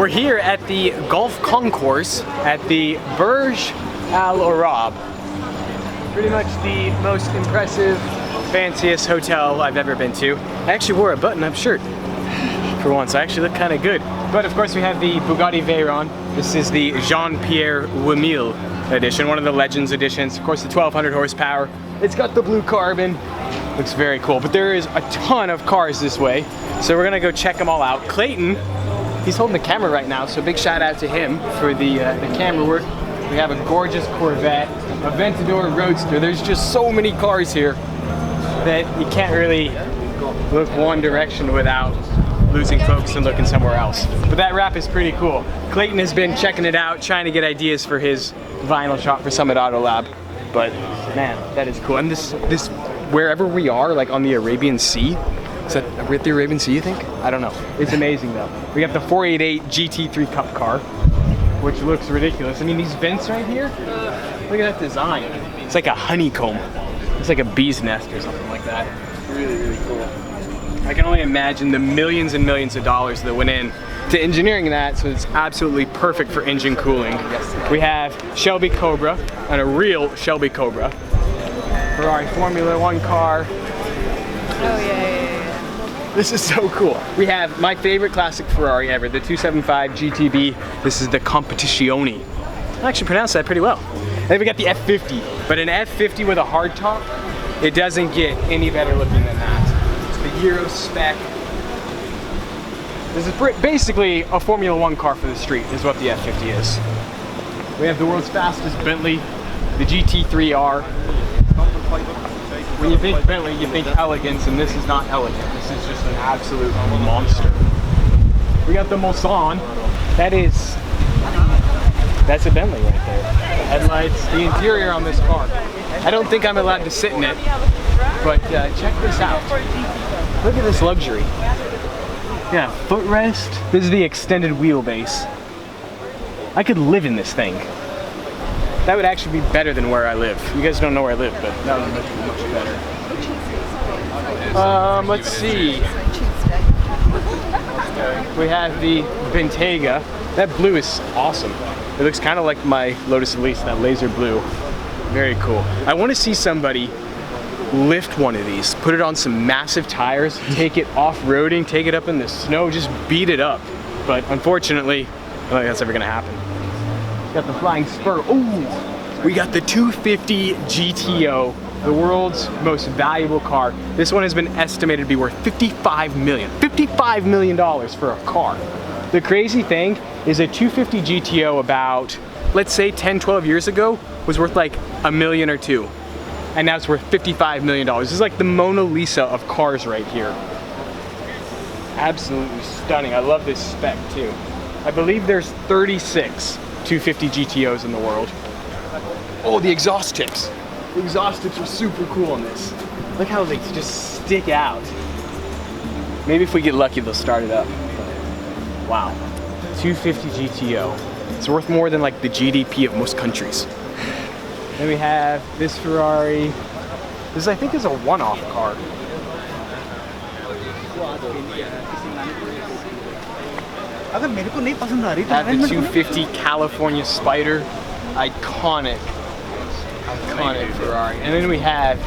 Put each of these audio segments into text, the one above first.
We're here at the Golf Concourse at the Burj Al Arab. Pretty much the most impressive, fanciest hotel I've ever been to. I actually wore a button-up shirt for once. I actually look kind of good. But of course we have the Bugatti Veyron. This is the Jean-Pierre Wemil edition, one of the Legends editions. Of course the 1200 horsepower. It's got the blue carbon. Looks very cool. But there is a ton of cars this way. So we're gonna go check them all out. Clayton, he's holding the camera right now, so big shout out to him for the camera work. We have a gorgeous Corvette, Aventador Roadster. There's just so many cars here that you can't really look one direction without losing focus and looking somewhere else. But that wrap is pretty cool. Clayton has been checking it out, trying to get ideas for his vinyl shop for Summit Auto Lab. But man, that is cool. And this wherever we are, like on the Arabian Sea, is that we're at the Arabian Sea, you think? I don't know. It's amazing though. We got the 488 GT3 Cup car, which looks ridiculous. I mean, these vents right here, look at that design. It's like a honeycomb. It's like a bee's nest or something like that. Really, really cool. I can only imagine the millions and millions of dollars that went in to engineering that, so it's absolutely perfect for engine cooling. We have Shelby Cobra, and a real Shelby Cobra. Ferrari Formula One car. Oh yeah. This is so cool. We have my favorite classic Ferrari ever, the 275 GTB. This is the Competizione. I actually pronounced that pretty well. And then we got the F50, but an F50 with a hard top, it doesn't get any better looking than that. It's the Euro spec. This is basically a Formula One car for the street, is what the F50 is. We have the world's fastest Bentley, the GT3R. When you think Bentley, you think elegance, and this is not elegant. This is just an absolute monster. We got the Mulsanne. That's a Bentley right there. The headlights, the interior on this car. I don't think I'm allowed to sit in it, but check this out. Look at this luxury. Yeah, footrest. This is the extended wheelbase. I could live in this thing. That would actually be better than where I live. You guys don't know where I live, but that would be much better. Let's see. We have the Bentayga. That blue is awesome. It looks kind of like my Lotus Elise, that laser blue. Very cool. I want to see somebody lift one of these, put it on some massive tires, take it off-roading, take it up in the snow, just beat it up. But unfortunately, I don't think that's ever gonna happen. Got the Flying Spur. Ooh! We got the 250 GTO, the world's most valuable car. This one has been estimated to be worth $55 million. $55 million for a car. The crazy thing is a 250 GTO about, let's say 10, 12 years ago, was worth like $1 million or $2 million. And now it's worth $55 million. This is like the Mona Lisa of cars right here. Absolutely stunning. I love this spec too. I believe there's 36 250 GTOs in the world. Oh, the exhaust tips. The exhaust tips are super cool on this. Look how they just stick out. Maybe if we get lucky, they'll start it up. Wow, 250 GTO. It's worth more than like the GDP of most countries. Then we have this Ferrari. This I think is a one-off car. Have the 250 California Spider, iconic Ferrari. And then we have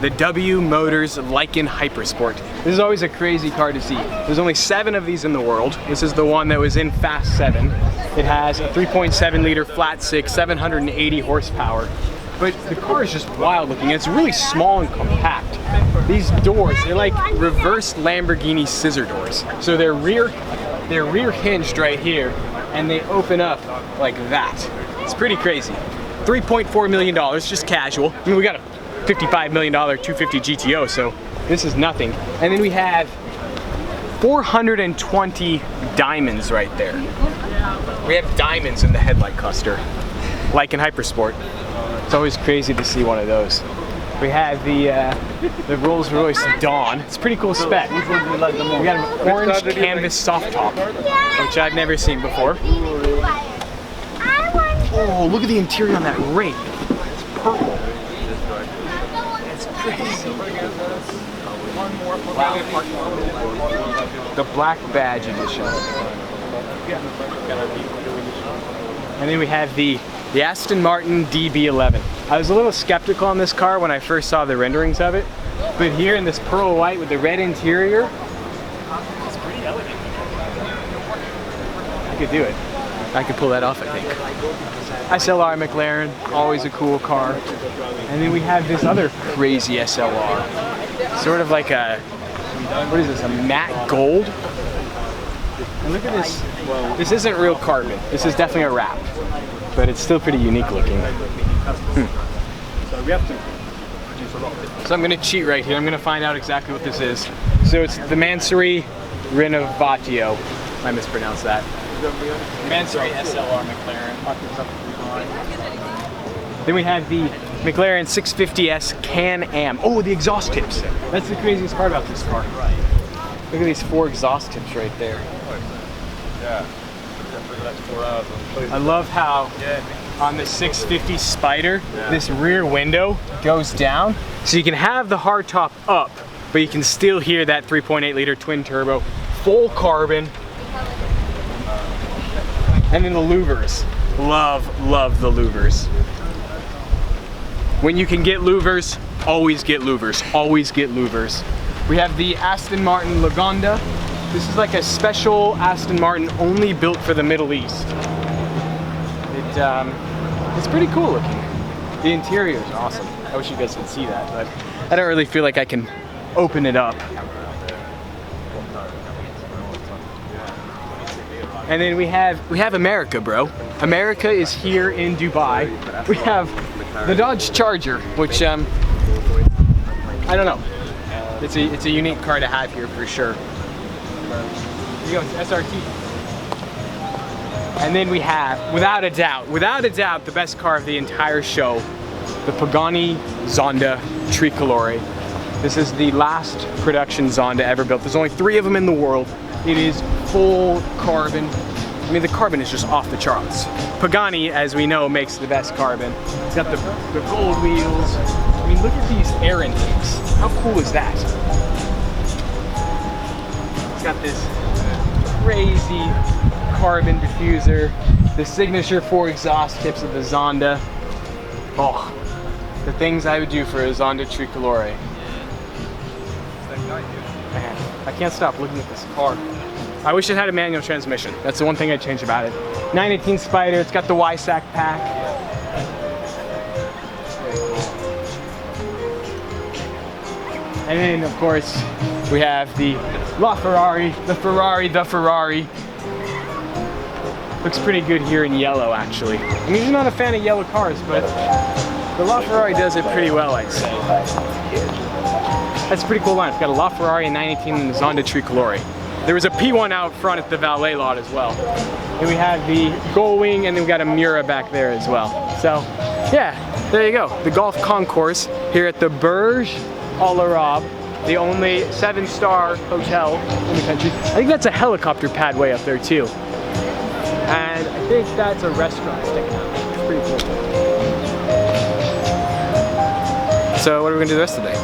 the W Motors Lykan Hypersport. This is always a crazy car to see. There's only 7 of these in the world. This is the one that was in Fast 7. It has a 3.7 liter flat 6, 780 horsepower. But the car is just wild looking. It's really small and compact. These doors, they're like reverse Lamborghini scissor doors. So they're rear hinged right here, and they open up like that. It's pretty crazy. $3.4 million, just casual. I mean, we got a $55 million 250 GTO, so this is nothing. And then we have 420 diamonds right there. We have diamonds in the headlight cluster, like in Hypersport. It's always crazy to see one of those. We have the Rolls Royce Dawn. It's a pretty cool spec. We got an orange canvas soft top, which I've never seen before. Oh, look at the interior on that ring. It's purple. It's crazy. The Black Badge Edition. And then we have the Aston Martin DB11. I was a little skeptical on this car when I first saw the renderings of it, but here in this pearl white with the red interior, it's pretty elegant. I could do it. I could pull that off, I think. SLR McLaren, always a cool car. And then we have this other crazy SLR. Sort of like a, what is this, a matte gold? And look at this. This isn't real carbon. This is definitely a wrap. But it's still pretty unique looking. So I'm gonna cheat right here. I'm gonna find out exactly what this is. So it's the Mansory Rinnovatio. I mispronounced that. Mansory SLR McLaren. Then we have the McLaren 650S Can-Am. Oh, the exhaust tips. That's the craziest part about this car. Look at these 4 exhaust tips right there. I love how on the 650 Spider, this rear window goes down, so you can have the hardtop up, but you can still hear that 3.8 liter twin turbo, full carbon. And then the louvers. Love the louvers. When you can get louvers, always get louvers. Always get louvers. We have the Aston Martin Lagonda. This is like a special Aston Martin only built for the Middle East. It's pretty cool looking. The interior is awesome. I wish you guys could see that, but I don't really feel like I can open it up. And then we have America, bro. America is here in Dubai. We have the Dodge Charger, which I don't know. It's a unique car to have here for sure. Here you go, it's SRT. And then we have, without a doubt, the best car of the entire show, the Pagani Zonda Treecko. This is the last production Zonda ever built. There's only 3 of them in the world. It is full carbon. I mean, the carbon is just off the charts. Pagani, as we know, makes the best carbon. It's got the gold wheels. I mean, look at these air intakes. How cool is that? It's got this crazy carbon diffuser, the signature 4 exhaust tips of the Zonda. Oh, the things I would do for a Zonda Treecko. Man, I can't stop looking at this car. I wish it had a manual transmission. That's the one thing I'd change about it. 918 Spider, it's got the Y-Sack pack. And then, of course, we have the LaFerrari, the Ferrari. Looks pretty good here in yellow, actually. I'm usually not a fan of yellow cars, but the LaFerrari does it pretty well, I'd say. That's a pretty cool line. It's got a LaFerrari, a 918, and a Zonda Treecko. There was a P1 out front at the valet lot as well. And we have the Gullwing, and then we got a Mura back there as well. So, yeah, there you go. The Golf Concourse here at the Burj Al Arab, the only 7-star hotel in the country. I think that's a helicopter pad way up there too. And I think that's a restaurant sticking out. It's pretty cool. So what are we gonna do the rest of the day?